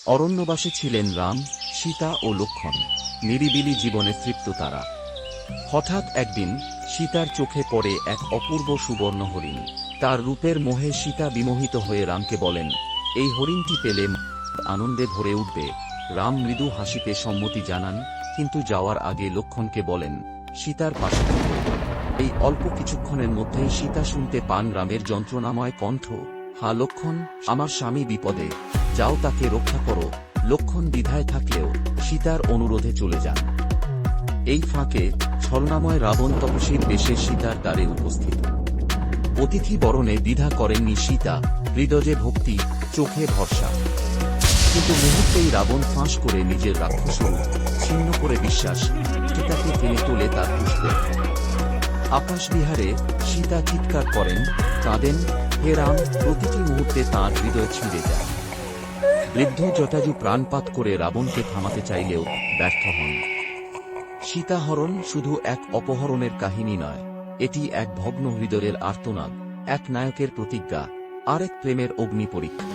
অরণ্যবাসে ছিলেন রাম, সীতা ও লক্ষ্মণ, নিরিবিলি জীবনে তৃপ্ত তারা। হঠাৎ একদিন সীতার চোখে পড়ে এক অপূর্ব সুবর্ণ হরিণ। তার রূপের মোহে সীতা বিমোহিত হয়ে রামকে বলেন, এই হরিণটি পেলে আনন্দে ভরে উঠবে। রাম মৃদু হাসিতে সম্মতি জানান, কিন্তু যাওয়ার আগে লক্ষ্মণকে বলেন, সীতার পাশে থাকবে। এই অল্প কিছুক্ষণের মধ্যেই সীতা শুনতে পান রামের যন্ত্রণাময় কণ্ঠ, হা লক্ষ্মণ, আমার স্বামী বিপদে, যাও তাকে রক্ষা করো। লক্ষ্মণ দ্বিধায় থাকলেও সীতার অনুরোধে চলে যান। এই ফাঁকে ছলনাময় রাবণ তপস্বীর বেশে সীতার দ্বারে উপস্থিত। অতিথি বরণে দ্বিধা করেননি সীতা, হৃদয়ে ভক্তি, চোখে ভরসা। কিন্তু মুহূর্তেই রাবণ ফাঁস করে নিজের রাক্ষস রূপ ছিন্ন করে বিশ্বাস, সীতাকে টেনে তোলে তার পুষ্পে। আকাশ বিহারে সীতা চিৎকার করেন, কাঁদেন, হে রাম, প্রতিটি মুহূর্তে তাঁর হৃদয় ছিঁড়ে যায়। বৃদ্ধ জটাজু প্রাণপাত করে রাবণকে থামাতে চাইলেও ব্যর্থ হন। সীতাহরণ শুধু এক অপহরণের কাহিনী নয়, এটি এক ভগ্ন হৃদয়ের আর্তনাদ, এক নায়কের প্রতিজ্ঞা, আর এক প্রেমের অগ্নি পরীক্ষা।